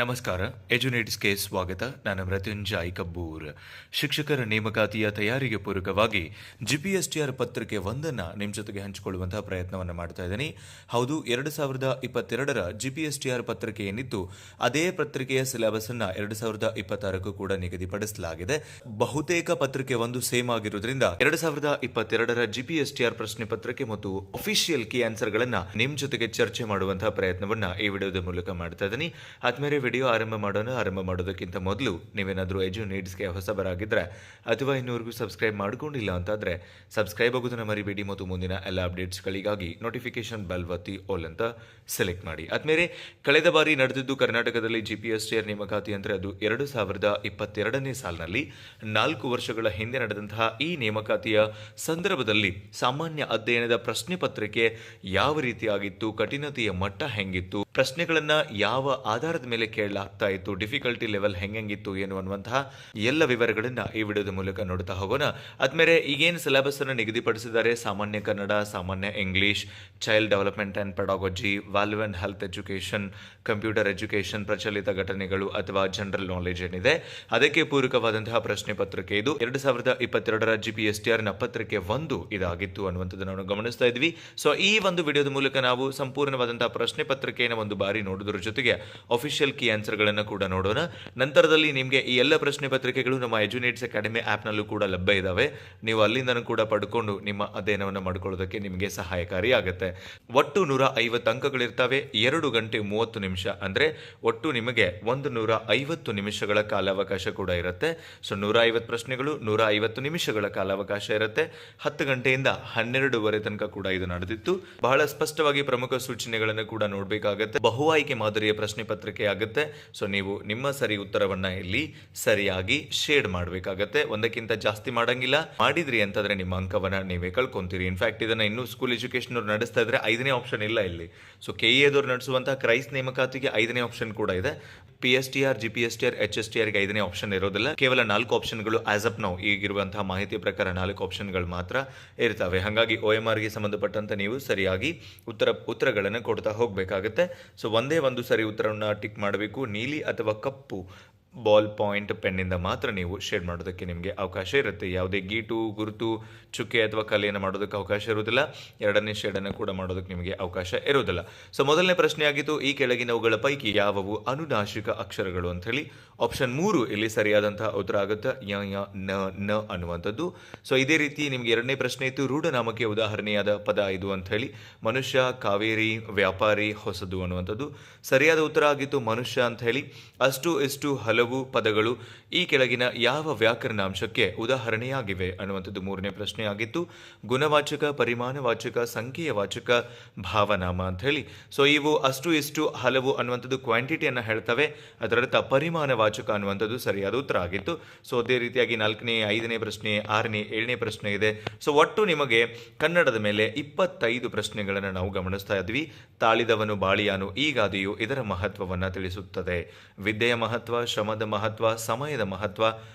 ನಮಸ್ಕಾರ. ಎಜುನೇಟ್ಸ್ಗೆ ಸ್ವಾಗತ. ನಾನು ಮೃತ್ಯುಂಜಯ್ ಕಬ್ಬೂರ್. ಶಿಕ್ಷಕರ ನೇಮಕಾತಿಯ ತಯಾರಿಗೆ ಪೂರಕವಾಗಿ ಜಿಪಿಎಸ್ಟಿಆರ್ ಪತ್ರಿಕೆ 1 ನಿಮ್ಮ ಜೊತೆಗೆ ಹಂಚಿಕೊಳ್ಳುವಂತಹ ಪ್ರಯತ್ನವನ್ನು ಮಾಡ್ತಾ ಇದ್ದೀನಿ. ಹೌದು, 2022ರ ಜಿಪಿಎಸ್ಟಿಆರ್ ಪತ್ರಿಕೆ ಏನಿತ್ತು ಅದೇ ಪತ್ರಿಕೆಯ ಸಿಲೆಬಸ್ ಅನ್ನ 2026ಕ್ಕೂ ಕೂಡ ನಿಗದಿಪಡಿಸಲಾಗಿದೆ. ಬಹುತೇಕ ಪತ್ರಿಕೆ 1 ಸೇಮ್ ಆಗಿರೋದ್ರಿಂದ 2022ರ ಜಿಪಿಎಸ್ಟಿಆರ್ ಪ್ರಶ್ನೆ ಪತ್ರಿಕೆ ಮತ್ತು ಅಫಿಷಿಯಲ್ ಕೀ ಆನ್ಸರ್ ಗಳನ್ನ ನಿಮ್ಮ ಜೊತೆಗೆ ಚರ್ಚೆ ಮಾಡುವಂತಹ ಪ್ರಯತ್ನವನ್ನ ಈ ವಿಡಿಯೋದ ಮೂಲಕ ಮಾಡ್ತಾ ಇದ್ದೀನಿ. ಆದ್ಮೇಲೆ ವಿಡಿಯೋ ಆರಂಭ ಮಾಡೋದಕ್ಕಿಂತ ಮೊದಲು ನೀವೇನಾದರೂ ಎಜು ನೀಡ್ಸ್ಗೆ ಹೊಸಬರಾಗಿದ್ದರೆ ಅಥವಾ ಇನ್ನೂವರೆಗೂ ಸಬ್ಸ್ಕ್ರೈಬ್ ಮಾಡ್ಕೊಂಡಿಲ್ಲ ಅಂತಾದರೆ ಸಬ್ಸ್ಕ್ರೈಬ್ ಆಗೋದನ್ನು ಮರಿಬೇಡಿ ಮತ್ತು ಮುಂದಿನ ಎಲ್ಲ ಅಪ್ಡೇಟ್ಸ್ಗಳಿಗಾಗಿ ನೋಟಿಫಿಕೇಶನ್ ಬೆಲ್ ಒತ್ತಿ ಆಲ್ ಅಂತ ಸೆಲೆಕ್ಟ್ ಮಾಡಿ. ಆದ್ಮೇಲೆ ಕಳೆದ ಬಾರಿ ನಡೆದಿದ್ದು ಕರ್ನಾಟಕದಲ್ಲಿ ಜಿಪಿಎಸ್ಟಿಆರ್ ನೇಮಕಾತಿ ಅಂದರೆ ಅದು 2022ನೇ ಸಾಲಿನಲ್ಲಿ 4 ವರ್ಷಗಳ ಹಿಂದೆ ನಡೆದಂತಹ ಈ ನೇಮಕಾತಿಯ ಸಂದರ್ಭದಲ್ಲಿ ಸಾಮಾನ್ಯ ಅಧ್ಯಯನದ ಪ್ರಶ್ನೆ ಪತ್ರಿಕೆ ಯಾವ ರೀತಿಯಾಗಿತ್ತು, ಕಠಿಣತೆಯ ಮಟ್ಟ ಹೆಂಗಿತ್ತು, ಪ್ರಶ್ನೆಗಳನ್ನ ಯಾವ ಆಧಾರದ ಮೇಲೆ ಕೇಳಲಾಗ್ತಾ ಇತ್ತು, ಡಿಫಿಕಲ್ಟಿ ಲೆವೆಲ್ ಹೆಂಗಿತ್ತು ಅನ್ನುವಂತಹ ಎಲ್ಲ ವಿವರಗಳನ್ನ ಈ ವಿಡಿಯೋದ ಮೂಲಕ ನೋಡ್ತಾ ಹೋಗೋಣ. ಆದ್ಮೇಲೆ ಈಗೇನು ಸಿಲೆಬಸ್ ಅನ್ನು ನಿಗದಿಪಡಿಸಿದ್ದಾರೆ, ಸಾಮಾನ್ಯ ಕನ್ನಡ, ಸಾಮಾನ್ಯ English, child development and ಪೆಡಾಗಜಿ, value and health education, computer education, ಪ್ರಚಲಿತ ಘಟನೆಗಳು ಅಥವಾ ಜನರಲ್ ನಾಲೆಜ್ ಏನಿದೆ ಅದಕ್ಕೆ ಪೂರಕವಾದಂತಹ ಪ್ರಶ್ನೆ ಪತ್ರಿಕೆ ಇದು. 2022ರ ಜಿಪಿಎಸ್ಟಿಆರ್ ನ ಪತ್ರಿಕೆ 1 ಇದಾಗಿತ್ತು ಅನ್ನುವಂಥದ್ದನ್ನು ನಾವು ಗಮನಿಸ್ತಾ ಇದ್ವಿ. ಸೊ ಈ ಒಂದು ವಿಡಿಯೋದ ಮೂಲಕ ನಾವು ಸಂಪೂರ್ಣವಾದಂತಹ ಪ್ರಶ್ನೆ ಪತ್ರಿಕೆಯನ್ನು ಒಂದು ಬಾರಿ ನೋಡೋದ್ರ ಜೊತೆಗೆ ಅಫಿಷಿಯಲ್ ಕೀ ಆನ್ಸರ್ ಗಳನ್ನ ಕೂಡ ನೋಡೋಣ. ನಂತರದಲ್ಲಿ ನಿಮಗೆ ಈ ಎಲ್ಲ ಪ್ರಶ್ನೆ ಪತ್ರಿಕೆಗಳು ನಮ್ಮ ಎಜುನೇಟ್ಸ್ ಅಕಾಡೆಮಿ ಆಪ್ ನಲ್ಲೂ ಕೂಡ ಲಭ್ಯ ಇದಾವೆ. ನೀವು ಅಲ್ಲಿಂದನೂ ಕೂಡ ಪಡ್ಕೊಂಡು ನಿಮ್ಮ ಅಧ್ಯಯನವನ್ನು ಮಾಡ್ಕೊಳ್ಳೋದಕ್ಕೆ ನಿಮಗೆ ಸಹಾಯಕಾರಿ ಆಗುತ್ತೆ. ಒಟ್ಟು 150 ಅಂಕಗಳಿರ್ತವೆ. 2 ಗಂಟೆ 30 ನಿಮಿಷ ಅಂದ್ರೆ ಒಟ್ಟು ನಿಮಗೆ 150 ನಿಮಿಷಗಳ ಕಾಲಾವಕಾಶ ಕೂಡ ಇರುತ್ತೆ. ಸೊ 150 ಪ್ರಶ್ನೆಗಳು, 150 ನಿಮಿಷಗಳ ಕಾಲಾವಕಾಶ ಇರುತ್ತೆ. 10 ಗಂಟೆಯಿಂದ 12:30 ತನಕ ಕೂಡ ಇದು ನಡೆದಿತ್ತು. ಬಹಳ ಸ್ಪಷ್ಟವಾಗಿ ಪ್ರಮುಖ ಸೂಚನೆಗಳನ್ನು ಕೂಡ ನೋಡಬೇಕಾಗುತ್ತೆ. ಬಹು ಆಯ್ಕೆ ಮಾದರಿಯ ಪ್ರಶ್ನೆ ಪತ್ರಿಕೆ ಆಗುತ್ತೆ. ಸೊ ನೀವು ನಿಮ್ಮ ಸರಿ ಉತ್ತರವನ್ನ ಇಲ್ಲಿ ಸರಿಯಾಗಿ ಶೇಡ್ ಮಾಡಬೇಕಾಗತ್ತೆ. ಒಂದಕ್ಕಿಂತ ಜಾಸ್ತಿ ಮಾಡಂಗಿಲ್ಲ. ಮಾಡಿದ್ರಿ ಅಂತಂದ್ರೆ ನಿಮ್ಮ ಅಂಕವನ್ನ ನೀವೇ ಕಳ್ಕೊಂತೀರಿ. ಇನ್ಫ್ಯಾಕ್ಟ್ ಇದನ್ನ ಇನ್ನೂ ಸ್ಕೂಲ್ ಎಜುಕೇಶನ್ ಅವ್ರು ನಡೆಸ್ತಾ ಇದ್ರೆ 5ನೇ ಆಪ್ಷನ್ ಇಲ್ಲ ಇಲ್ಲಿ. ಸೊ ಕೆಇಎದವ್ರು ನಡೆಸುವಂತಹ ಕ್ರೈಸ್ಟ್ ನೇಮಕಾತಿಗೆ 5ನೇ ಆಪ್ಷನ್ ಕೂಡ ಇದೆ. ಪಿಎಸ್ಟಿಆರ್, ಜಿಪಿಎಸ್ಟಿಆರ್, ಎಚ್ಎಸ್ಟಿಆರ್ಗೆ 5ನೇ ಆಪ್ಷನ್ ಇರೋದಿಲ್ಲ. ಕೇವಲ 4 ಆಪ್ಷನ್ಗಳು ಆಸ್ ಅಪ್ ನಾವು ಈಗಿರುವಂತಹ ಮಾಹಿತಿಯ ಪ್ರಕಾರ 4 ಆಪ್ಷನ್ಗಳು ಮಾತ್ರ ಇರ್ತವೆ. ಹಾಗಾಗಿ OMRಗೆ ಸಂಬಂಧಪಟ್ಟಂತೆ ನೀವು ಸರಿಯಾಗಿ ಉತ್ತರಗಳನ್ನು ಕೊಡ್ತಾ ಹೋಗಬೇಕಾಗುತ್ತೆ. ಸೊ ಒಂದೇ ಒಂದು ಸರಿ ಉತ್ತರವನ್ನು ಟಿಕ್ ಮಾಡಬೇಕು. ನೀಲಿ ಅಥವಾ ಕಪ್ಪು ಬಾಲ್ ಪಾಯಿಂಟ್ ಪೆನ್ನಿಂದ ಮಾತ್ರ ನೀವು ಶೇಡ್ ಮಾಡೋದಕ್ಕೆ ನಿಮಗೆ ಅವಕಾಶ ಇರುತ್ತೆ. ಯಾವುದೇ ಗೀಟು, ಗುರುತು, ಚುಕ್ಕೆ ಅಥವಾ ಕಲೆಯನ್ನು ಮಾಡೋದಕ್ಕೆ ಅವಕಾಶ ಇರುವುದಿಲ್ಲ. 2ನೇ ಶೇಡನ್ನು ಕೂಡ ಮಾಡೋದಕ್ಕೆ ನಿಮಗೆ ಅವಕಾಶ ಇರುವುದಿಲ್ಲ. ಸೊ ಮೊದಲನೇ ಪ್ರಶ್ನೆ ಆಗಿತ್ತು, ಈ ಕೆಳಗಿನವುಗಳ ಪೈಕಿ ಯಾವುವು ಅನುನಾಸಿಕ ಅಕ್ಷರಗಳು ಅಂತ ಹೇಳಿ. ಆಪ್ಷನ್ 3 ಇಲ್ಲಿ ಸರಿಯಾದಂತಹ ಉತ್ತರ ಆಗುತ್ತೆ. ಯ ಯ ನ ನ ಅನ್ನುವಂಥದ್ದು. ಸೊ ಇದೇ ರೀತಿ ನಿಮಗೆ 2ನೇ ಪ್ರಶ್ನೆ ಇತ್ತು, ರೂಢನಾಮಕ್ಕೆ ಉದಾಹರಣೆಯಾದ ಪದ ಇದು ಅಂತ ಹೇಳಿ. ಮನುಷ್ಯ, ಕಾವೇರಿ, ವ್ಯಾಪಾರಿ, ಹೊಸದು ಅನ್ನುವಂಥದ್ದು. ಸರಿಯಾದ ಉತ್ತರ ಆಗಿತ್ತು ಮನುಷ್ಯ ಅಂತ ಹೇಳಿ. ಅಷ್ಟು ಇಷ್ಟು ಹಲವು ಪದಗಳು ಈ ಕೆಳಗಿನ ಯಾವ ವ್ಯಾಕರಣಾಂಶಕ್ಕೆ ಉದಾಹರಣೆಯಾಗಿವೆ ಅನ್ನುವಂಥದ್ದು 3ನೇ ಪ್ರಶ್ನೆ ಆಗಿತ್ತು. ಗುಣವಾಚಕ, ಪರಿಮಾಣವಾಚಕ, ಸಂಖ್ಯೆಯ ವಾಚಕ, ಭಾವನಾಮ ಅಂತ ಹೇಳಿ. ಸೊ ಇವು ಅಷ್ಟು ಇಷ್ಟು ಹಲವು ಅನ್ನುವಂಥದ್ದು ಕ್ವಾಂಟಿಟಿಯನ್ನು ಹೇಳ್ತವೆ. ಅದರರ್ಥ ಪರಿಮಾಣವಾಚಕ ಅನ್ನುವಂಥದ್ದು ಸರಿಯಾದ ಉತ್ತರ ಆಗಿತ್ತು. ಸೊ ಅದೇ ರೀತಿಯಾಗಿ 4ನೇ, 5ನೇ ಪ್ರಶ್ನೆ, 6ನೇ, 7ನೇ ಪ್ರಶ್ನೆ ಇದೆ. ಸೊ ಒಟ್ಟು ನಿಮಗೆ ಕನ್ನಡದ ಮೇಲೆ 25 ಪ್ರಶ್ನೆಗಳನ್ನು ನಾವು ಗಮನಿಸ್ತಾ ಇದ್ವಿ. ತಾಳಿದವನು ಬಾಳಿಯಾನು ಈ ಗಾದೆಯು ಇದರ ಮಹತ್ವವನ್ನು ತಿಳಿಸುತ್ತದೆ. ವಿದ್ಯೆಯ ಮಹತ್ವ, ಶ್ರಮದ ಮಹತ್ವ, ಸಮಯದ ಮಹತ್ವ,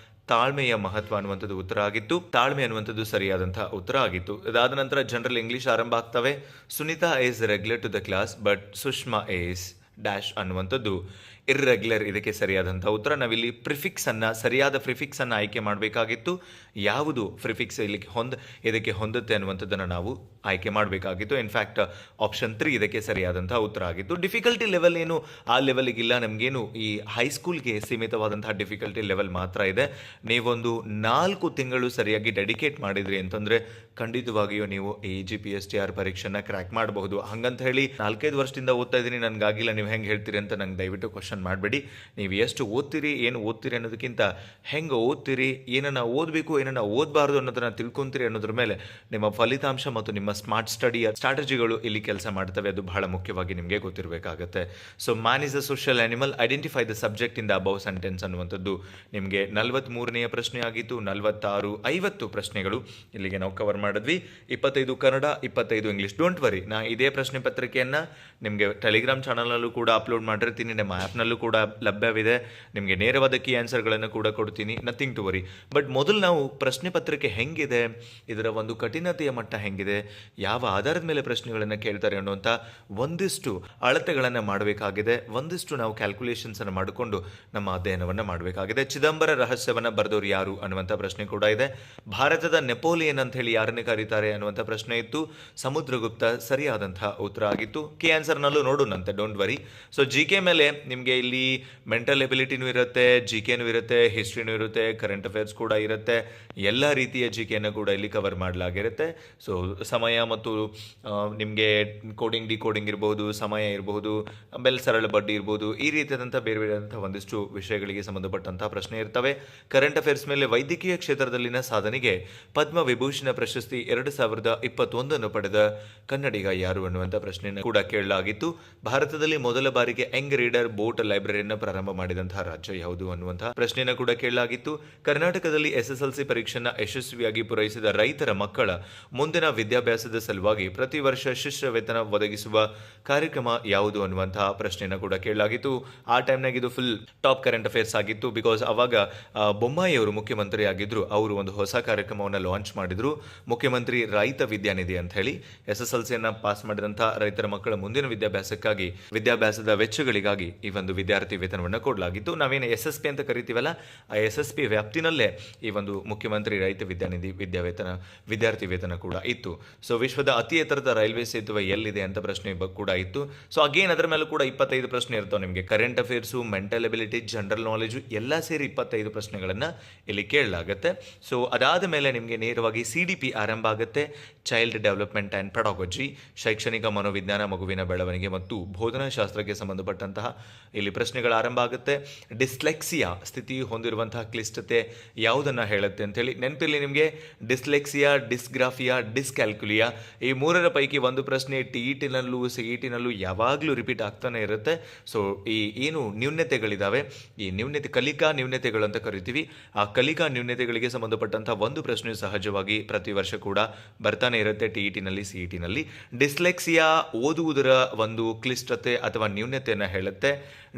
ತಾಳ್ಮೆಯ ಮಹತ್ವ ಅನ್ನುವಂಥದ್ದು ಉತ್ತರ ಆಗಿತ್ತು. ತಾಳ್ಮೆ ಅನ್ನುವಂಥದ್ದು ಸರಿಯಾದಂತಹ ಉತ್ತರ ಆಗಿತ್ತು. ಅದಾದ ನಂತರ ಜನರಲ್ ಇಂಗ್ಲಿಷ್ ಆರಂಭ ಆಗ್ತವೆ. Sunita is regular to the class but Sushma is dash ಅನ್ನುವಂಥದ್ದು ಇರ್ರೆಗ್ಯುಲರ್. ಇದಕ್ಕೆ ಸರಿಯಾದಂತಹ ಉತ್ತರ. ನಾವಿಲ್ಲಿ ಸರಿಯಾದ ಪ್ರಿಫಿಕ್ಸ್ ಅನ್ನು ಆಯ್ಕೆ ಮಾಡಬೇಕಾಗಿತ್ತು. ಯಾವುದು ಪ್ರಿಫಿಕ್ಸ್ ಇದಕ್ಕೆ ಹೊಂದುತ್ತೆ ಅನ್ನುವಂಥದ್ದನ್ನು ನಾವು ಆಯ್ಕೆ ಮಾಡಬೇಕಾಗಿತ್ತು. ಇನ್ಫ್ಯಾಕ್ಟ್ ಆಪ್ಷನ್ 3 ಇದಕ್ಕೆ ಸರಿಯಾದಂತಹ ಉತ್ತರ ಆಗಿತ್ತು. ಡಿಫಿಕಲ್ಟಿ ಲೆವೆಲ್ ಏನು ಆ ಲೆವೆಲ್ಗಿಲ್ಲ. ನಮಗೇನು ಈ ಹೈಸ್ಕೂಲ್ಗೆ ಸೀಮಿತವಾದಂತಹ ಡಿಫಿಕಲ್ಟಿ ಲೆವೆಲ್ ಮಾತ್ರ ಇದೆ. ನೀವೊಂದು 4 ತಿಂಗಳು ಸರಿಯಾಗಿ ಡೆಡಿಕೇಟ್ ಮಾಡಿದ್ರಿ ಅಂತಂದ್ರೆ ಖಂಡಿತವಾಗಿಯೂ ನೀವು ಈ GPSTR ಪರೀಕ್ಷೆನ ಕ್ರ್ಯಾಕ್ ಮಾಡಬಹುದು. ಹಂಗಂತ ಹೇಳಿ 4-5 ವರ್ಷದಿಂದ ಓದ್ತಾ ಇದ್ದೀನಿ ನನಗಾಗಿಲ್ಲ ನೀವು ಹೆಂಗೆ ಹೇಳ್ತೀರಿ ಅಂತ ನಂಗೆ ದಯವಿಟ್ಟು ಕ್ವಶನ್ ಮಾಡಬೇಡಿ. ನೀವು ಎಷ್ಟು ಓದ್ತೀರಿ, ಏನು ಓದ್ತೀರಿ ಅನ್ನೋದಕ್ಕಿಂತ ಹೆಂಗೆ ಓದ್ತೀರಿ, ಏನನ್ನ ಓದಬೇಕು, ಏನನ್ನ ಓದಬಾರ್ದು ಅನ್ನೋದನ್ನ ತಿಳ್ಕೊಂತೀರಿ ಅನ್ನೋದ್ರ ಮೇಲೆ ನಿಮ್ಮ ಫಲಿತಾಂಶ ಮತ್ತು ನಿಮ್ಮ ಸ್ಮಾರ್ಟ್ ಸ್ಟಡಿಯ ಸ್ಟ್ರಾಟಜಿಗಳು ಇಲ್ಲಿ ಕೆಲಸ ಮಾಡ್ತವೆ. ಅದು ಬಹಳ ಮುಖ್ಯವಾಗಿ ನಿಮಗೆ ಗೊತ್ತಿರಬೇಕಾಗುತ್ತೆ. So man is a social animal, identify the subject in the above sentence ಅನ್ನುವಂಥದ್ದು ನಿಮಗೆ 43ನೇ ಪ್ರಶ್ನೆ ಆಗಿತ್ತು. 46, 50 ಪ್ರಶ್ನೆಗಳು ಇಲ್ಲಿಗೆ ನಾವು ಕವರ್ ಮಾಡಿದ್ವಿ. 25 ಕನ್ನಡ, 25 ಇಂಗ್ಲಿಷ್. ಡೋಂಟ್ ವರಿ, ನಾ ಇದೇ ಪ್ರಶ್ನೆ ಪತ್ರಿಕೆಯನ್ನ ನಿಮಗೆ ಟೆಲಿಗ್ರಾಮ್ ಚಾನಲ್ ಅಲ್ಲೂ ಕೂಡ ಅಪ್ಲೋಡ್ ಮಾಡಿರ್ತೀನಿ, ನಮ್ಮ ಆ್ಯಪ್ನಲ್ಲೂ ಡಿಸ್ಕ್ರಿಪ್ಷನ್ನಲ್ಲೂ ಕೂಡ ಲಭ್ಯವಿದೆ. ನಿಮಗೆ ನೇರವಾದ ಕೀ ಆನ್ಸರ್ಗಳನ್ನು ಕೂಡ ಕೊಡ್ತೀನಿ, ನಥಿಂಗ್ ಟು ವರಿ. ಬಟ್ ಮೊದಲು ನಾವು ಪ್ರಶ್ನೆ ಪತ್ರಿಕೆ ಹೆಂಗಿದೆ, ಇದರ ಒಂದು ಕಠಿಣತೆಯ ಮಟ್ಟ ಹೆಂಗಿದೆ, ಯಾವ ಆಧಾರದ ಮೇಲೆ ಪ್ರಶ್ನೆಗಳನ್ನು ಕೇಳ್ತಾರೆ ಅನ್ನುವಂಥ ಒಂದಿಷ್ಟು ಅಳತೆಗಳನ್ನು ಮಾಡಬೇಕಾಗಿದೆ. ಒಂದಿಷ್ಟು ನಾವು ಕ್ಯಾಲ್ಕುಲೇಷನ್ಸ್ ಅನ್ನು ಮಾಡಿಕೊಂಡು ನಮ್ಮ ಅಧ್ಯಯನವನ್ನು ಮಾಡಬೇಕಾಗಿದೆ. ಚಿದಂಬರ ರಹಸ್ಯವನ್ನು ಬರೆದವರು ಯಾರು ಅನ್ನುವಂಥ ಪ್ರಶ್ನೆ ಕೂಡ ಇದೆ. ಭಾರತದ ನೆಪೋಲಿಯನ್ ಅಂತ ಹೇಳಿ ಯಾರನ್ನೇ ಕರೀತಾರೆ ಅನ್ನುವಂಥ ಪ್ರಶ್ನೆ ಇತ್ತು. ಸಮುದ್ರಗುಪ್ತ ಸರಿಯಾದಂತಹ ಉತ್ತರ ಆಗಿತ್ತು. ಕೆ ಆನ್ಸರ್ನಲ್ಲೂ ನೋಡೋಣಂತೆ, don't worry. So G K ಮೇಲೆ ನಿಮಗೆ ಇಲ್ಲಿ ಮೆಂಟಲ್ ಎಬಿಲಿಟಿನೂ ಇರುತ್ತೆ, ಜಿ ಕೆನೂ ಇರುತ್ತೆ, ಹಿಸ್ಟ್ರಿನೂ ಇರುತ್ತೆ, ಕರೆಂಟ್ ಅಫೇರ್ಸ್ ಕೂಡ ಇರುತ್ತೆ. ಎಲ್ಲ ರೀತಿಯ ಜಿ ಕೆನ ಕೂಡ ಇಲ್ಲಿ ಕವರ್ ಮಾಡಲಾಗಿರುತ್ತೆ. ಸೊ ಸಮಯ ಮತ್ತು ನಿಮಗೆ ಕೋಡಿಂಗ್ ಡಿಕೋಡಿಂಗ್ ಇರಬಹುದು, ಸಮಯ ಇರಬಹುದು, ಆಮೇಲೆ ಸರಳ ಬಡ್ಡಿ ಇರ್ಬೋದು, ಈ ರೀತಿಯಾದಂಥ ಬೇರೆ ಬೇರೆಯಾದಂಥ ಒಂದಿಷ್ಟು ವಿಷಯಗಳಿಗೆ ಸಂಬಂಧಪಟ್ಟಂತಹ ಪ್ರಶ್ನೆ ಇರ್ತವೆ. ಕರೆಂಟ್ ಅಫೇರ್ಸ್ ಮೇಲೆ ವೈದ್ಯಕೀಯ ಕ್ಷೇತ್ರದಲ್ಲಿನ ಸಾಧನೆಗೆ ಪದ್ಮ ವಿಭೂಷಣ ಪ್ರಶಸ್ತಿ 2021 ಪಡೆದ ಕನ್ನಡಿಗ ಯಾರು ಅನ್ನುವಂಥ ಪ್ರಶ್ನೆಯನ್ನು ಕೂಡ ಕೇಳಲಾಗಿತ್ತು. ಭಾರತದಲ್ಲಿ ಮೊದಲ ಬಾರಿಗೆ ಯಂಗ್ ರೀಡರ್ ಬೋಟ್ ಲೈಬ್ರರಿಯನ್ನು ಪ್ರಾರಂಭ ಮಾಡಿದಂತಹ ರಾಜ್ಯ ಯಾವುದು ಅನ್ನುವಂತಹ ಪ್ರಶ್ನೆಯನ್ನು ಕೂಡ ಕೇಳಲಾಗಿತ್ತು. ಕರ್ನಾಟಕದಲ್ಲಿ SSLC ಪರೀಕ್ಷೆಯನ್ನು ಯಶಸ್ವಿಯಾಗಿ ಪೂರೈಸಿದ ರೈತರ ಮಕ್ಕಳ ಮುಂದಿನ ವಿದ್ಯಾಭ್ಯಾಸದ ಸಲುವಾಗಿ ಪ್ರತಿ ವರ್ಷ ಶಿಷ್ಯ ವೇತನ ಒದಗಿಸುವ ಕಾರ್ಯಕ್ರಮ ಯಾವುದು ಅನ್ನುವಂತಹ ಪ್ರಶ್ನೆಯನ್ನು ಕೂಡ ಕೇಳಲಾಗಿತ್ತು. ಆ ಟೈಮ್ನಾಗ ಇದು ಫುಲ್ ಟಾಪ್ ಕರೆಂಟ್ ಅಫೇರ್ಸ್ ಆಗಿತ್ತು. ಬಿಕಾಸ್ ಅವಾಗ ಬೊಮ್ಮಾಯಿ ಅವರು ಮುಖ್ಯಮಂತ್ರಿ ಆಗಿದ್ರು. ಅವರು ಒಂದು ಹೊಸ ಕಾರ್ಯಕ್ರಮವನ್ನು ಲಾಂಚ್ ಮಾಡಿದ್ರು, ಮುಖ್ಯಮಂತ್ರಿ ರೈತ ವಿದ್ಯಾನಿಧಿ ಅಂತ ಹೇಳಿ. SSLCಯನ್ನು ಪಾಸ್ ಮಾಡಿದಂತಹ ರೈತರ ಮಕ್ಕಳ ಮುಂದಿನ ವಿದ್ಯಾಭ್ಯಾಸಕ್ಕಾಗಿ, ವಿದ್ಯಾಭ್ಯಾಸದ ವೆಚ್ಚಗಳಿಗಾಗಿ ಈ ಒಂದು ವಿದ್ಯಾರ್ಥಿ ವೇತನವನ್ನು ಕೊಡಲಾಗಿತ್ತು. ನಾವೇನು SSP ಅಂತ ಕರಿತೀವಲ್ಲ, ಆ SSP ವ್ಯಾಪ್ತಿನಲ್ಲೇ ಈ ಒಂದು ಮುಖ್ಯಮಂತ್ರಿ ರೈತ ವಿದ್ಯಾನಿಧಿ ವಿದ್ಯಾರ್ಥಿ ವೇತನ ಕೂಡ ಇತ್ತು. ಸೊ ವಿಶ್ವದ ಅತಿ ಎತ್ತರದ ರೈಲ್ವೆ ಸೇತುವೆ ಎಲ್ಲಿದೆ ಅಂತ ಪ್ರಶ್ನೆ ಕೂಡ ಇತ್ತು. ಸೊ ಅಗೇನ್ ಅದರ ಮೇಲೂ ಕೂಡ 25 ಪ್ರಶ್ನೆ ಇರ್ತಾವೆ ನಿಮಗೆ. Current affairs, mental ability, general knowledge ಎಲ್ಲ ಸೇರಿ 25 ಪ್ರಶ್ನೆಗಳನ್ನು ಇಲ್ಲಿ ಕೇಳಲಾಗುತ್ತೆ. ಸೊ ಅದಾದ ಮೇಲೆ ನಿಮಗೆ ನೇರವಾಗಿ CDP ಆರಂಭ ಆಗುತ್ತೆ. ಚೈಲ್ಡ್ ಡೆವಲಪ್ಮೆಂಟ್ ಆ್ಯಂಡ್ ಪೆಡಾಗಜಿ, ಶೈಕ್ಷಣಿಕ ಮನೋವಿಜ್ಞಾನ, ಮಗುವಿನ ಬೆಳವಣಿಗೆ ಮತ್ತು ಬೋಧನಾಶಾಸ್ತ್ರಕ್ಕೆ ಸಂಬಂಧಪಟ್ಟಂತಹ ಇಲ್ಲಿ ಪ್ರಶ್ನೆಗಳು ಆರಂಭ ಆಗುತ್ತೆ. ಡಿಸ್ಲೆಕ್ಸಿಯಾ ಸ್ಥಿತಿ ಹೊಂದಿರುವಂತಹ ಕ್ಲಿಷ್ಟತೆ ಯಾವುದನ್ನು ಹೇಳುತ್ತೆ ಅಂತೇಳಿ ನೆನಪಿರಲಿ ನಿಮಗೆ. ಡಿಸ್ಲೆಕ್ಸಿಯಾ, ಡಿಸ್ಗ್ರಾಫಿಯಾ, ಡಿಸ್ಕ್ಯಾಲ್ಕುಲಿಯಾ, ಈ ಮೂರರ ಪೈಕಿ ಒಂದು ಪ್ರಶ್ನೆ TET-ನಲ್ಲೂ CET-ನಲ್ಲೂ ಯಾವಾಗಲೂ ರಿಪೀಟ್ ಆಗ್ತಾನೆ ಇರುತ್ತೆ. ಸೊ ಈ ಏನು ನ್ಯೂನ್ಯತೆಗಳಿದ್ದಾವೆ, ಈ ಕಲಿಕಾ ನ್ಯೂನ್ಯತೆಗಳು ಅಂತ ಕರಿತೀವಿ, ಆ ಕಲಿಕಾ ನ್ಯೂನ್ಯತೆಗಳಿಗೆ ಸಂಬಂಧಪಟ್ಟಂತಹ ಒಂದು ಪ್ರಶ್ನೆ ಸಹಜವಾಗಿ ಪ್ರತಿ ವರ್ಷ ಕೂಡ ಬರ್ತಾನೆ ಇರುತ್ತೆ TET-ನಲ್ಲಿ, CET-ನಲ್ಲಿ. ಡಿಸ್ಲೆಕ್ಸಿಯಾ ಓದುವುದರ ಒಂದು ಕ್ಲಿಷ್ಟತೆ ಅಥವಾ ನ್ಯೂನ್ಯತೆಯನ್ನು ಹೇಳುತ್ತೆ.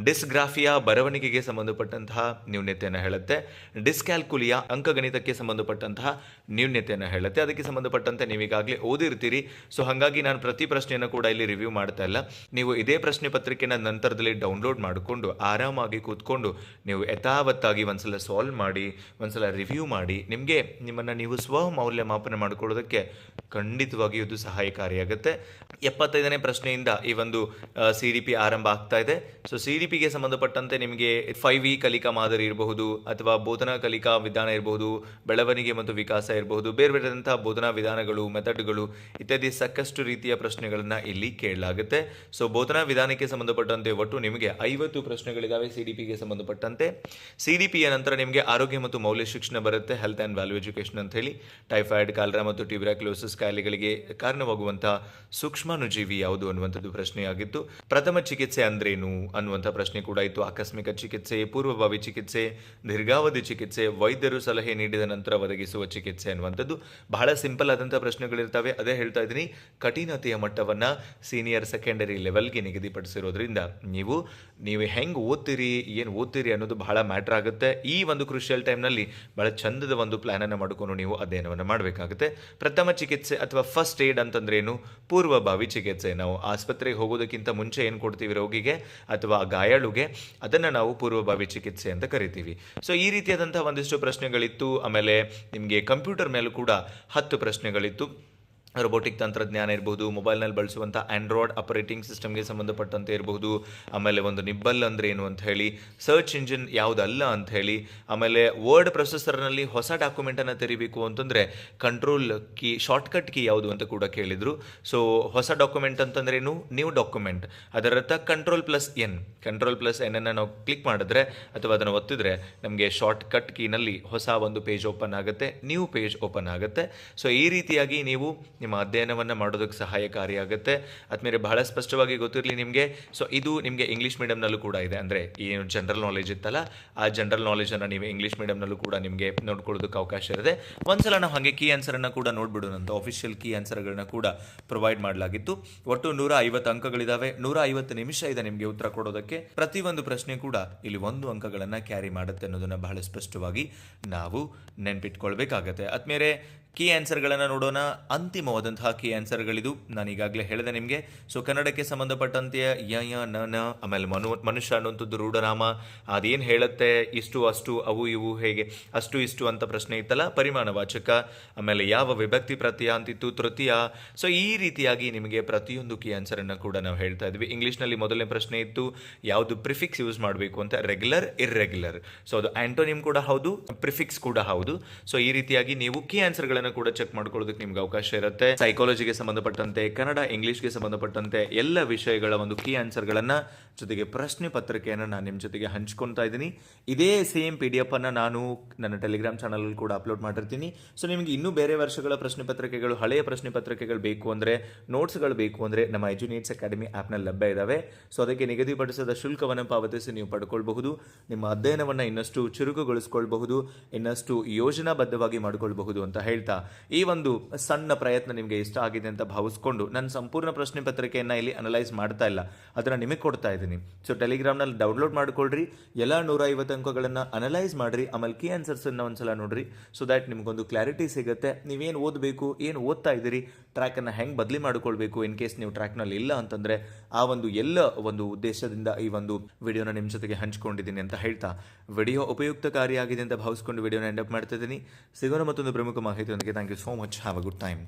ಡಿಸ್ಗ್ರಾಫಿಯಾ ಬರವಣಿಗೆಗೆ ಸಂಬಂಧಪಟ್ಟಂತಹ ನ್ಯೂನ್ಯತೆಯನ್ನು ಹೇಳುತ್ತೆ. ಡಿಸ್ಕ್ಯಾಲ್ಕುಲಿಯಾ ಅಂಕಗಣಿತಕ್ಕೆ ಸಂಬಂಧಪಟ್ಟಂತಹ ನ್ಯೂನ್ಯತೆಯನ್ನು ಹೇಳುತ್ತೆ. ಅದಕ್ಕೆ ಸಂಬಂಧಪಟ್ಟಂತೆ ನೀವು ಈಗಾಗಲೇ ಓದಿರ್ತೀರಿ. ಸೊ ಹಾಗಾಗಿ ನಾನು ಪ್ರತಿ ಪ್ರಶ್ನೆಯನ್ನು ಕೂಡ ಇಲ್ಲಿ ರಿವ್ಯೂ ಮಾಡ್ತಾ ಇಲ್ಲ. ನೀವು ಇದೇ ಪ್ರಶ್ನೆ ಪತ್ರಿಕೆನ ನಂತರದಲ್ಲಿ ಡೌನ್ಲೋಡ್ ಮಾಡಿಕೊಂಡು ಆರಾಮಾಗಿ ಕೂತ್ಕೊಂಡು ನೀವು ಯಥಾವತ್ತಾಗಿ ಒಂದ್ಸಲ ಸಾಲ್ವ್ ಮಾಡಿ, ಒಂದ್ಸಲ ರಿವ್ಯೂ ಮಾಡಿ, ನಿಮ್ಮನ್ನು ನೀವು ಮೌಲ್ಯಮಾಪನ ಮಾಡಿಕೊಳ್ಳೋದಕ್ಕೆ ಖಂಡಿತವಾಗಿಯೂ ಇದು ಸಹಾಯಕಾರಿಯಾಗುತ್ತೆ. 75ನೇ ಪ್ರಶ್ನೆಯಿಂದ ಈ ಒಂದು CDP ಆರಂಭ ಆಗ್ತಾ ಇದೆ. ಸೊ CDPಗೆ ಸಂಬಂಧಪಟ್ಟಂತೆ ನಿಮಗೆ 5E ಕಲಿಕಾ ಮಾದರಿ ಇರಬಹುದು, ಅಥವಾ ಬೋಧನಾ ಕಲಿಕಾ ವಿಧಾನ ಇರಬಹುದು, ಬೆಳವಣಿಗೆ ಮತ್ತು ವಿಕಾಸ ಇರಬಹುದು, ಬೇರೆ ಬೇರೆದಂತಹ ಬೋಧನಾ ವಿಧಾನಗಳು, ಮೆಥಡ್ಗಳು ಇತ್ಯಾದಿ ಸಾಕಷ್ಟು ರೀತಿಯ ಪ್ರಶ್ನೆಗಳನ್ನು ಇಲ್ಲಿ ಕೇಳಲಾಗುತ್ತೆ. ಸೊ ಬೋಧನಾ ವಿಧಾನಕ್ಕೆ ಸಂಬಂಧಪಟ್ಟಂತೆ ಒಟ್ಟು ನಿಮಗೆ 50 ಪ್ರಶ್ನೆಗಳಿದ್ದಾವೆ CDPಗೆ ಸಂಬಂಧಪಟ್ಟಂತೆ. CDPಯ ನಂತರ ನಿಮಗೆ ಆರೋಗ್ಯ ಮತ್ತು ಮೌಲ್ಯ ಶಿಕ್ಷಣ ಬರುತ್ತೆ, ಹೆಲ್ತ್ ಆ್ಯಂಡ್ ವ್ಯಾಲ್ಯೂ ಎಜುಕೇಷನ್ ಅಂತ ಹೇಳಿ. ಟೈಫಾಯ್ಡ್, ಕಾಲರಾ ಮತ್ತು ಟ್ಯೂಬರ್ಕ್ಯುಲೋಸಿಸ್ ಕಾಯಿಲೆಗಳಿಗೆ ಕಾರಣವಾಗುವಂತಹ ಸೂಕ್ಷ್ಮಾಣುಜೀವಿ ಯಾವುದು ಅನ್ನುವಂಥದ್ದು ಪ್ರಶ್ನೆಯಾಗಿತ್ತು. ಪ್ರಥಮ ಚಿಕಿತ್ಸೆ ಅಂದ್ರೇನು ಅನ್ನುವಂಥ ಪ್ರಶ್ನೆ ಕೂಡ ಇತ್ತು. ಆಕಸ್ಮಿಕ ಚಿಕಿತ್ಸೆ, ಪೂರ್ವಭಾವಿ ಚಿಕಿತ್ಸೆ, ದೀರ್ಘಾವಧಿ ಚಿಕಿತ್ಸೆ, ವೈದ್ಯರು ಸಲಹೆ ನೀಡಿದ ನಂತರ ಒದಗಿಸುವ ಚಿಕಿತ್ಸೆ ಅನ್ನುವಂಥದ್ದು ಬಹಳ ಸಿಂಪಲ್ ಆದಂಥ ಪ್ರಶ್ನೆಗಳಿರ್ತವೆ. ಅದೇ ಹೇಳ್ತಾ ಇದ್ದೀನಿ, ಕಠಿಣತೆಯ ಮಟ್ಟವನ್ನು ಸೀನಿಯರ್ ಸೆಕೆಂಡರಿ ಲೆವೆಲ್ಗೆ ನಿಗದಿಪಡಿಸಿರೋದ್ರಿಂದ ನೀವು ಹೆಂಗೆ ಏನು ಓದ್ತೀರಿ ಅನ್ನೋದು ಬಹಳ ಮ್ಯಾಟ್ರ್ ಆಗುತ್ತೆ. ಈ ಒಂದು ಕ್ರೂಷಿಯಲ್ ಟೈಮ್ನಲ್ಲಿ ಬಹಳ ಚಂದದ ಒಂದು ಪ್ಲಾನನ್ನು ಮಾಡಿಕೊಂಡು ನೀವು ಅಧ್ಯಯನವನ್ನು ಮಾಡಬೇಕಾಗುತ್ತೆ. ಪ್ರಥಮ ಚಿಕಿತ್ಸೆ ಅಥವಾ ಫಸ್ಟ್ ಏಡ್ ಅಂತಂದ್ರೇನು? ಪೂರ್ವಭಾವಿ ಚಿಕಿತ್ಸೆ. ನಾವು ಆಸ್ಪತ್ರೆಗೆ ಹೋಗೋದಕ್ಕಿಂತ ಮುಂಚೆ ಏನು ಕೊಡ್ತೀವಿ ರೋಗಿಗೆ ಅಥವಾ ಗಾಯಾಳುಗೆ, ಅದನ್ನು ನಾವು ಪೂರ್ವಭಾವಿ ಚಿಕಿತ್ಸೆ ಅಂತ ಕರಿತೀವಿ. ಸೊ ಈ ರೀತಿಯಾದಂಥ ಒಂದಿಷ್ಟು ಪ್ರಶ್ನೆಗಳಿತ್ತು. ಆಮೇಲೆ ನಿಮಗೆ ಕಂಪ್ಯೂಟರ್ ಮೇಲೂ ಕೂಡ 10 ಪ್ರಶ್ನೆಗಳಿತ್ತು. ರೋಬೋಟಿಕ್ ತಂತ್ರಜ್ಞಾನ ಇರ್ಬೋದು, ಮೊಬೈಲ್ನಲ್ಲಿ ಬಳಸುವಂಥ ಆಂಡ್ರಾಯ್ಡ್ ಆಪರೇಟಿಂಗ್ ಸಿಸ್ಟಮ್ಗೆ ಸಂಬಂಧಪಟ್ಟಂತೆ ಇರ್ಬೋದು, ಆಮೇಲೆ ಒಂದು ನಿಬ್ಬಲ್ ಅಂದರೆ ಏನು ಅಂತ ಹೇಳಿ, ಸರ್ಚ್ ಇಂಜಿನ್ ಯಾವುದಲ್ಲ ಅಂತ ಹೇಳಿ, ಆಮೇಲೆ ವರ್ಡ್ ಪ್ರೊಸೆಸರ್ನಲ್ಲಿ ಹೊಸ ಡಾಕ್ಯುಮೆಂಟನ್ನು ತೆರಿಬೇಕು ಅಂತಂದರೆ ಕಂಟ್ರೋಲ್ ಕೀ, ಶಾರ್ಟ್ಕಟ್ ಕೀ ಯಾವುದು ಅಂತ ಕೂಡ ಕೇಳಿದರು. ಸೊ ಹೊಸ ಡಾಕ್ಯುಮೆಂಟ್ ಅಂತಂದ್ರೇನು? New document. ಅದರರ್ಥ ಕಂಟ್ರೋಲ್+N ನಾವು ಕ್ಲಿಕ್ ಮಾಡಿದ್ರೆ ಅಥವಾ ಅದನ್ನು ಒತ್ತಿದ್ರೆ ನಮಗೆ ಶಾರ್ಟ್ಕಟ್ ಕೀನಲ್ಲಿ ಹೊಸ ಒಂದು ಪೇಜ್ ಓಪನ್ ಆಗುತ್ತೆ, ನ್ಯೂ ಪೇಜ್ ಓಪನ್ ಆಗುತ್ತೆ. ಸೊ ಈ ರೀತಿಯಾಗಿ ನೀವು ನಿಮ್ಮ ಅಧ್ಯಯನವನ್ನು ಮಾಡೋದಕ್ಕೆ ಸಹಾಯಕಾರಿಯಾಗುತ್ತೆ. ಆದ್ಮೇಲೆ ಬಹಳ ಸ್ಪಷ್ಟವಾಗಿ ಗೊತ್ತಿರಲಿ ನಿಮಗೆ. ಸೊ ಇದು ನಿಮಗೆ ಇಂಗ್ಲೀಷ್ ಮೀಡಿಯಂನಲ್ಲೂ ಕೂಡ ಇದೆ. ಅಂದರೆ ಏನು ಜನರಲ್ ನಾಲೆಜ್ ಇತ್ತಲ್ಲ, ಆ ಜನರಲ್ ನಾಲೆಜನ್ನು ನೀವು ಇಂಗ್ಲೀಷ್ ಮೀಡಿಯಂನಲ್ಲೂ ಕೂಡ ನಿಮಗೆ ನೋಡ್ಕೊಳ್ಳೋದಕ್ಕೆ ಅವಕಾಶ ಇರುತ್ತೆ. ಒಂದ್ಸಲ ನಾವು ಹಾಗೆ ಕೀ ಆನ್ಸರನ್ನು ಕೂಡ ನೋಡ್ಬಿಡೋಣ ಅಂತ ಆಫಿಷಿಯಲ್ ಕೀ ಆನ್ಸರ್ಗಳನ್ನ ಕೂಡ ಪ್ರೊವೈಡ್ ಮಾಡಲಾಗಿತ್ತು. ಒಟ್ಟು 150 ಅಂಕಗಳಿದಾವೆ, 150 ನಿಮಿಷ ಇದೆ ನಿಮಗೆ ಉತ್ತರ ಕೊಡೋದಕ್ಕೆ. ಪ್ರತಿಯೊಂದು ಪ್ರಶ್ನೆ ಕೂಡ ಇಲ್ಲಿ 1 ಅಂಕಗಳನ್ನು ಕ್ಯಾರಿ ಮಾಡುತ್ತೆ ಅನ್ನೋದನ್ನ ಬಹಳ ಸ್ಪಷ್ಟವಾಗಿ ನಾವು ನೆನ್ಪಿಟ್ಕೊಳ್ಬೇಕಾಗತ್ತೆ. ಆದ್ಮೇಲೆ ಕೀ ಆನ್ಸರ್ಗಳನ್ನು ನೋಡೋಣ. ಅಂತಿಮವಾದಂತಹ ಕೀ ಆನ್ಸರ್ಗಳಿದು. ನಾನು ಈಗಾಗಲೇ ಹೇಳಿದೆ ನಿಮಗೆ. ಸೊ ಕನ್ನಡಕ್ಕೆ ಸಂಬಂಧಪಟ್ಟಂತೆ ಯ ನ ಆಮೇಲೆ ಮನುಷ್ಯ ಅನ್ನುವಂಥದ್ದು ರೂಢನಾಮ, ಅದೇನು ಹೇಳುತ್ತೆ, ಇಷ್ಟು ಅಷ್ಟು ಅವು ಇವು ಹೇಗೆ ಅಷ್ಟು ಇಷ್ಟು ಅಂತ ಪ್ರಶ್ನೆ ಇತ್ತಲ್ಲ, ಪರಿಮಾಣವಾಚಕ, ಆಮೇಲೆ ಯಾವ ವಿಭಕ್ತಿ ಪ್ರತ್ಯಯ ಅಂತಿತ್ತು, ತೃತೀಯ. ಸೊ ಈ ರೀತಿಯಾಗಿ ನಿಮಗೆ ಪ್ರತಿಯೊಂದು ಕೀ ಆನ್ಸರನ್ನು ಕೂಡ ನಾವು ಹೇಳ್ತಾ ಇದ್ವಿ. ಇಂಗ್ಲೀಷ್ನಲ್ಲಿ ಮೊದಲನೇ ಪ್ರಶ್ನೆ ಇತ್ತು, ಯಾವುದು ಪ್ರಿಫಿಕ್ಸ್ ಯೂಸ್ ಮಾಡಬೇಕು ಅಂತ, ರೆಗ್ಯುಲರ್ ಇರ್ರೆಗ್ಯುಲರ್. ಸೊ ಅದು ಆಂಟೋನಿಮ್ ಕೂಡ ಹೌದು, ಪ್ರಿಫಿಕ್ಸ್ ಕೂಡ ಹೌದು. ಸೊ ಈ ರೀತಿಯಾಗಿ ನೀವು ಕೀ ಆನ್ಸರ್ಗಳನ್ನು ಕೂಡ ಚೆಕ್ ಮಾಡ್ಕೊಳ್ಳೋದಕ್ಕೆ ನಿಮ್ಗೆ ಅವಕಾಶ ಇರುತ್ತೆ. ಸೈಕಾಲಜಿಗೆ ಸಂಬಂಧಪಟ್ಟಂತೆ, ಕನ್ನಡ ಇಂಗ್ಲಿಷ್ಗೆ ಸಂಬಂಧಪಟ್ಟಂತೆ ಎಲ್ಲ ವಿಷಯಗಳ ಒಂದು ಕೀ ಆನ್ಸರ್ಗಳನ್ನ ಜೊತೆಗೆ ಪ್ರಶ್ನೆ ಪತ್ರಿಕೆಯನ್ನು ನಾನು ನಿಮ್ಮ ಜೊತೆಗೆ ಹಂಚ್ಕೊತಾ ಇದ್ದೀನಿ. ಇದೇ ಸೇಮ್ PDF ಅನ್ನು ನಾನು ನನ್ನ ಟೆಲಿಗ್ರಾಮ್ ಚಾನಲ್ ಕೂಡ ಅಪ್ಲೋಡ್ ಮಾಡಿರ್ತೀನಿ. ಸೊ ನಿಮಗೆ ಇನ್ನೂ ಬೇರೆ ವರ್ಷಗಳ ಪ್ರಶ್ನೆ ಪತ್ರಿಕೆಗಳು, ಹಳೆಯ ಪ್ರಶ್ನೆ ಪತ್ರಿಕೆಗಳು ಬೇಕು ಅಂದರೆ, ನೋಟ್ಸ್ಗಳು ಬೇಕು ಅಂದರೆ ನಮ್ಮ ಎಜುನೇಟ್ಸ್ ಅಕಾಡೆಮಿ ಆ್ಯಪ್ನಲ್ಲಿ ಲಭ್ಯ ಇದ್ದಾವೆ. ಸೊ ಅದಕ್ಕೆ ನಿಗದಿಪಡಿಸಿದ ಶುಲ್ಕವನ್ನು ಪಾವತಿಸಿ ನೀವು ಪಡ್ಕೊಳ್ಬಹುದು. ನಿಮ್ಮ ಅಧ್ಯಯನವನ್ನು ಇನ್ನಷ್ಟು ಚುರುಕುಗೊಳಿಸ್ಕೊಳ್ಬಹುದು, ಇನ್ನಷ್ಟು ಯೋಜನಾಬದ್ಧವಾಗಿ ಮಾಡಿಕೊಳ್ಬಹುದು ಅಂತ ಹೇಳ್ತಾ, ಈ ಒಂದು ಸಣ್ಣ ಪ್ರಯತ್ನ ನಿಮಗೆ ಇಷ್ಟ ಆಗಿದೆ ಅಂತ ಭಾವಿಸ್ಕೊಂಡು ನಾನು ಸಂಪೂರ್ಣ ಪ್ರಶ್ನೆ ಪತ್ರಿಕೆಯನ್ನು ಇಲ್ಲಿ ಅನಲೈಸ್ ಮಾಡ್ತಾ ಇಲ್ಲ, ಅದನ್ನು ನಿಮಗೆ ಕೊಡ್ತಾ ಇದ್ದೀನಿ. ಸೊ ಟೆಲಿಗ್ರಾಮ್ನಲ್ಲಿ ಡೌನ್ಲೋಡ್ ಮಾಡ್ಕೊಳ್ರಿ, ಎಲ್ಲ 150 ಅಂಕಗಳನ್ನು ಅನಲೈಸ್ ಮಾಡಿರಿ, ಆಮೇಲೆ ಕೀ ಆನ್ಸರ್ಸನ್ನು ಒಂದ್ಸಲ ನೋಡ್ರಿ. ಸೊ ದ್ಯಾಟ್ ನಿಮಗೊಂದು ಕ್ಲಾರಿಟಿ ಸಿಗುತ್ತೆ. ನೀವೇನು ಓದಬೇಕು, ಏನು ಓದ್ತಾ ಇದ್ದೀರಿ, ಟ್ರ್ಯಾಕನ್ನು ಹೆಂಗೆ ಬದಲಿ ಮಾಡ್ಕೊಳ್ಬೇಕು. ಇನ್ ಕೇಸ್ ನೀವು ಟ್ರ್ಯಾಕ್ನಲ್ಲಿ ಇಲ್ಲ ಅಂತಂದರೆ ಆ ಒಂದು ಉದ್ದೇಶದಿಂದ ಈ ಒಂದು ವಿಡಿಯೋನ ನಿಮ್ಮ ಜೊತೆಗೆ ಹಂಚ್ಕೊಂಡಿದ್ದೀನಿ ಅಂತ ಹೇಳ್ತಾ, ವಿಡಿಯೋ ಉಪಯುಕ್ತಕಾರಿಯಾಗಿದೆ ಅಂತ ಭಾವಿಸ್ಕೊಂಡು ವಿಡಿಯೋನ ಎಂಡ್ ಅಪ್ ಮಾಡ್ತಾ ಇದ್ದೀನಿ. ಸಿಗೋಣ ಮತ್ತೊಂದು ಪ್ರಮುಖ ಮಾಹಿತಿಯೊಂದಿಗೆ. Thank you so much. Have a good time.